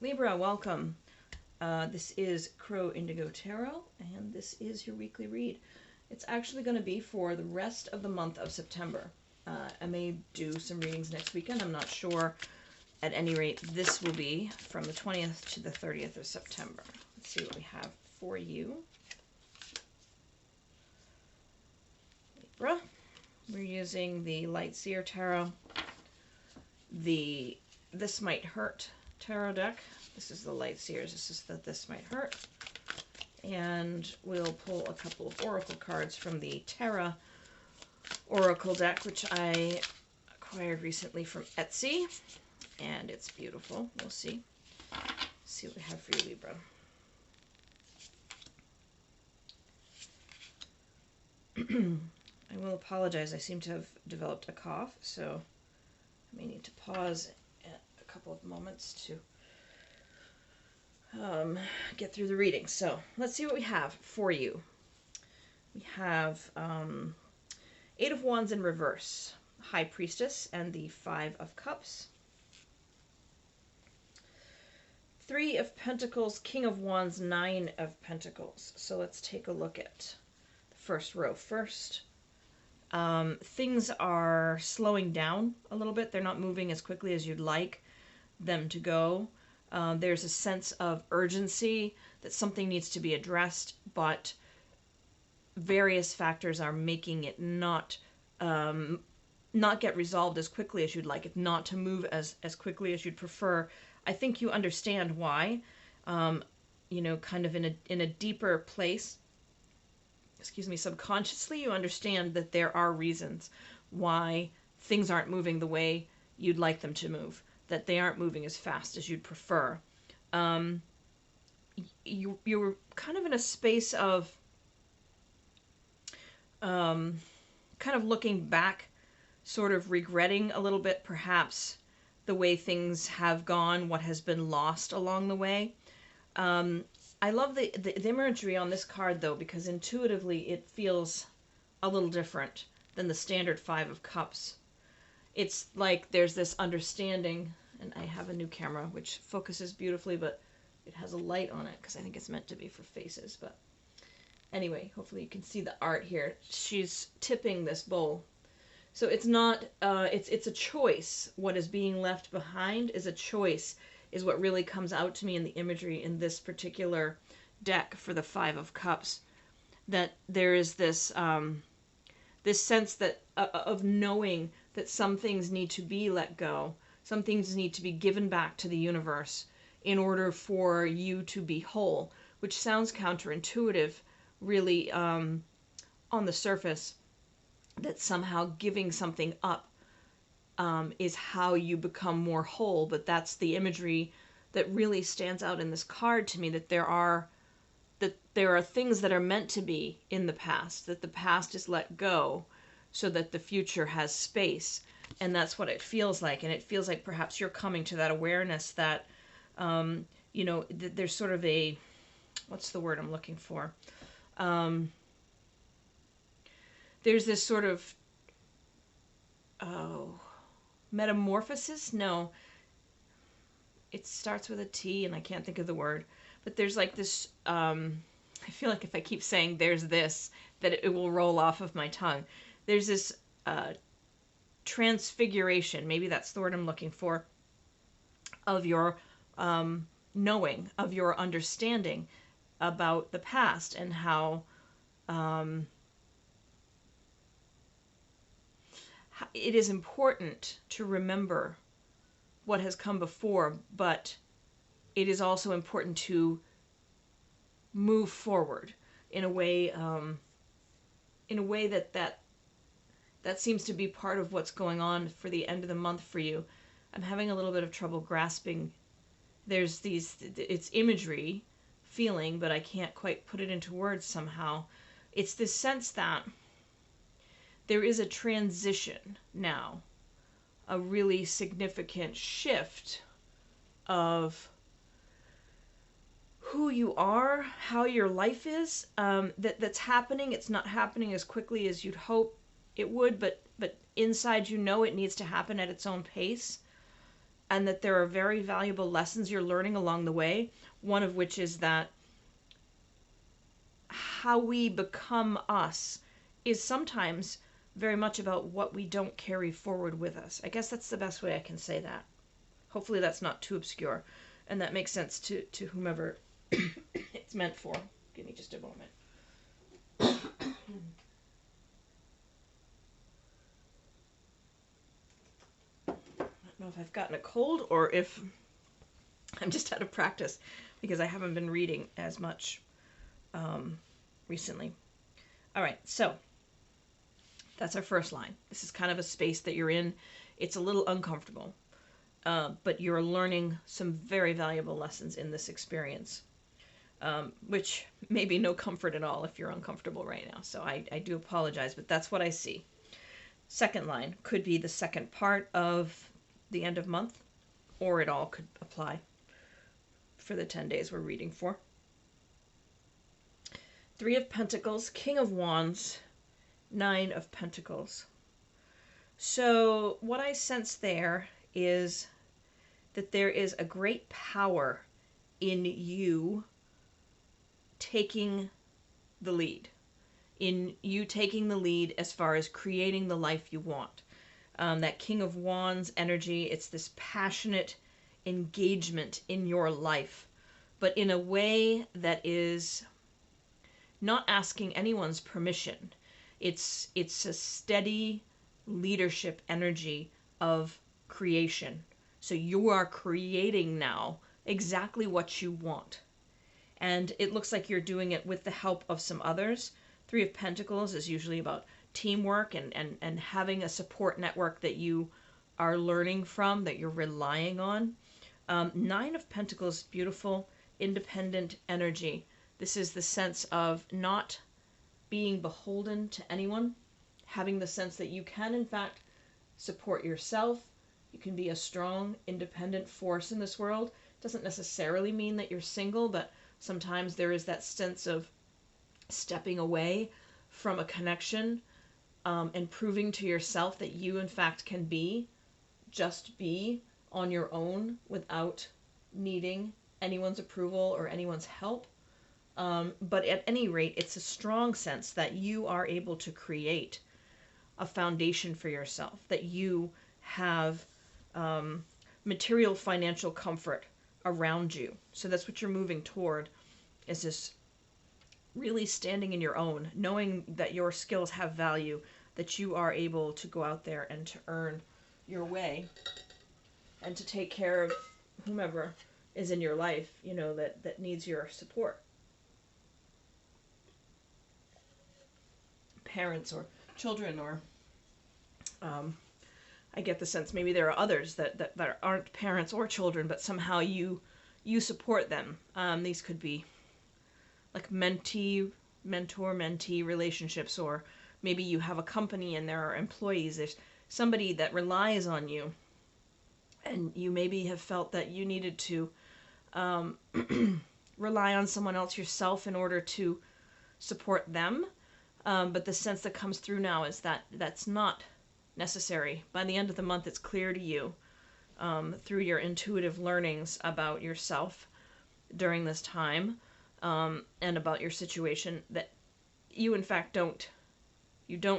Libra, welcome. This is Crow Indigo Tarot, and this is your weekly read. It's actually going to be for the rest of the month of September. I may do some readings next weekend. I'm not sure. At any rate, this will be from the 20th to the 30th of September. Let's see what we have for you. Libra. We're using the Light Seer Tarot, the This Might Hurt Tarot deck. This is the Light Seers. This is the This Might Hurt. And we'll pull a couple of oracle cards from the Terra oracle deck, which I acquired recently from Etsy. And it's beautiful. We'll see. See what we have for you, Libra. I will apologize. I seem to have developed a cough, so I may need to pause a couple of moments to get through the reading. So let's see what we have for you. We have Eight of Wands in reverse, High Priestess, and the Five of Cups. Three of Pentacles, King of Wands, Nine of Pentacles. So let's take a look at the first row first. Things are slowing down a little bit. They're not moving as quickly as you'd like them to go. There's a sense of urgency that something needs to be addressed, but various factors are making it not get resolved as quickly as you'd like it, not to move as quickly as you'd prefer. I think you understand why, you know, kind of in a deeper place. Excuse me, subconsciously, you understand that there are reasons why things aren't moving the way you'd like them to move, that they aren't moving as fast as you'd prefer. You're kind of in a space of kind of looking back, sort of regretting a little bit, perhaps, the way things have gone, what has been lost along the way. I love the imagery on this card, though, because intuitively it feels a little different than the standard Five of Cups. It's like there's this understanding, and I have a new camera which focuses beautifully, but it has a light on it because I think it's meant to be for faces. But anyway, hopefully you can see the art here. She's tipping this bowl. So it's not, it's a choice. What is being left behind is a choice, is what really comes out to me in the imagery in this particular deck for the Five of Cups. That there is this this sense that of knowing that some things need to be let go, some things need to be given back to the universe in order for you to be whole, which sounds counterintuitive, really, on the surface, that somehow giving something up is how you become more whole. But that's the imagery that really stands out in this card to me, that there are things that are meant to be in the past, that the past is let go so that the future has space. And that's what it feels like. And it feels like perhaps you're coming to that awareness that, you know, there's sort of a, what's the word I'm looking for? There's this sort of, metamorphosis? No. It starts with a T and I can't think of the word. But there's like this, I feel like if I keep saying there's this, that it will roll off of my tongue. There's this transfiguration, maybe that's the word I'm looking for, of your knowing, of your understanding about the past, and how it is important to remember what has come before, but it is also important to move forward in a way that seems to be part of what's going on for the end of the month for you. I'm having a little bit of trouble grasping. There's it's imagery, feeling, but I can't quite put it into words somehow. It's this sense that there is a transition now, a really significant shift of who you are, how your life is, that's happening. It's not happening as quickly as you'd hope it would, but inside you know it needs to happen at its own pace. and that there are very valuable lessons you're learning along the way, one of which is that how we become us is sometimes very much about what we don't carry forward with us. I guess that's the best way I can say that. Hopefully that's not too obscure, and that makes sense to whomever it's meant for. Give me just a moment. I don't know if I've gotten a cold or if I'm just out of practice because I haven't been reading as much recently. All right, so that's our first line. This is kind of a space that you're in. It's a little uncomfortable, but you're learning some very valuable lessons in this experience, which may be no comfort at all if you're uncomfortable right now. So I do apologize, but that's what I see. Second line could be the second part of the end of month, or it all could apply for the 10 days we're reading for. Three of Pentacles, King of Wands, Nine of Pentacles. So what I sense there is that there is a great power in you taking the lead. In you taking the lead as far as creating the life you want. That King of Wands energy, it's this passionate engagement in your life, but in a way that is not asking anyone's permission. It's a steady leadership energy of creation. So you are creating now exactly what you want. And it looks like you're doing it with the help of some others. Three of Pentacles is usually about teamwork and having a support network that you are learning from, that you're relying on. Nine of Pentacles, beautiful, independent energy. This is the sense of not being beholden to anyone, having the sense that you can, in fact, support yourself. You can be a strong, independent force in this world. Doesn't necessarily mean that you're single, but sometimes there is that sense of stepping away from a connection and proving to yourself that you, in fact, can just be on your own without needing anyone's approval or anyone's help. But at any rate, it's a strong sense that you are able to create a foundation for yourself, that you have material financial comfort around you. So that's what you're moving toward, is this really standing in your own, knowing that your skills have value, that you are able to go out there and to earn your way and to take care of whomever is in your life, you know, that needs your support. Parents or children, or I get the sense maybe there are others that aren't parents or children, but somehow you support them. These could be like mentor-mentee relationships, or maybe you have a company and there are employees. There's somebody that relies on you, and you maybe have felt that you needed to rely on someone else yourself in order to support them. But the sense that comes through now is that that's not necessary. By the end of the month, it's clear to you through your intuitive learnings about yourself during this time and about your situation that you, in fact, don't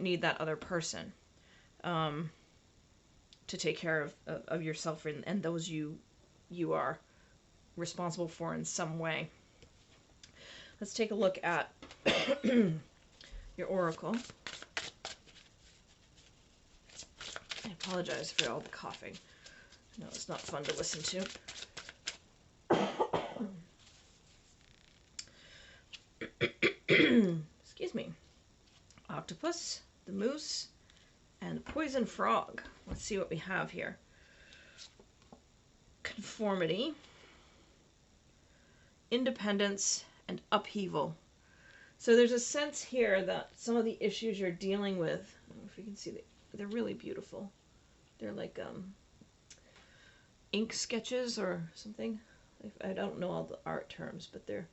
need that other person to take care of yourself and those you are responsible for in some way. Let's take a look at your oracle. I apologize for all the coughing. No, it's not fun to listen to. Excuse me. Octopus, the moose, and the poison frog. Let's see what we have here. Conformity, independence, and upheaval. So there's a sense here that some of the issues you're dealing with, I don't know if you can see, they're really beautiful. They're like ink sketches or something. I don't know all the art terms, but the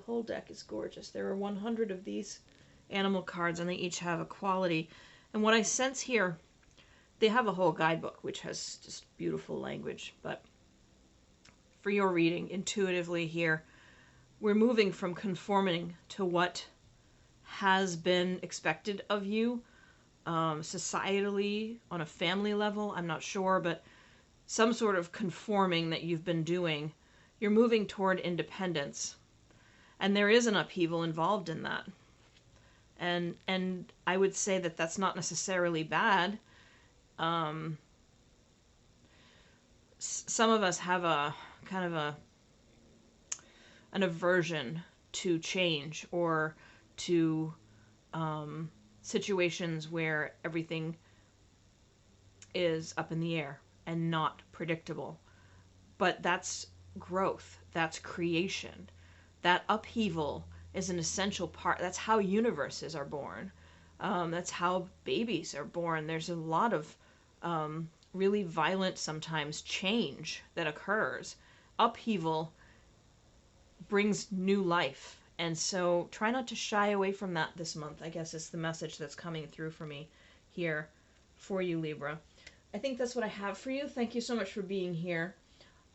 whole deck is gorgeous. There are 100 of these animal cards, and they each have a quality. And what I sense here They have a whole guidebook which has just beautiful language, but for your reading, intuitively here, we're moving from conforming to what has been expected of you, societally, on a family level, I'm not sure, but some sort of conforming that you've been doing. You're moving toward independence. And there is an upheaval involved in that. And I would say that that's not necessarily bad. Some of us have a kind of an aversion to change, or to situations where everything is up in the air and not predictable. But that's growth, that's creation. That upheaval is an essential part. That's how universes are born. That's how babies are born. There's a lot of really violent, sometimes, change that occurs. Upheaval brings new life. And so try not to shy away from that this month, I guess, is the message that's coming through for me here for you, Libra. I think that's what I have for you. Thank you so much for being here.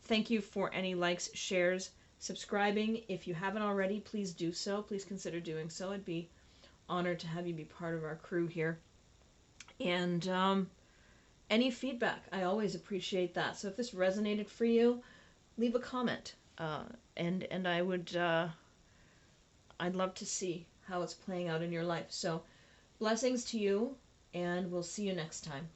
Thank you for any likes, shares, subscribing. If you haven't already, please do so. Please consider doing so. I'd be honored to have you be part of our crew here. And any feedback, I always appreciate that. So if this resonated for you, leave a comment. And I would, I'd love to see how it's playing out in your life. So blessings to you, and we'll see you next time.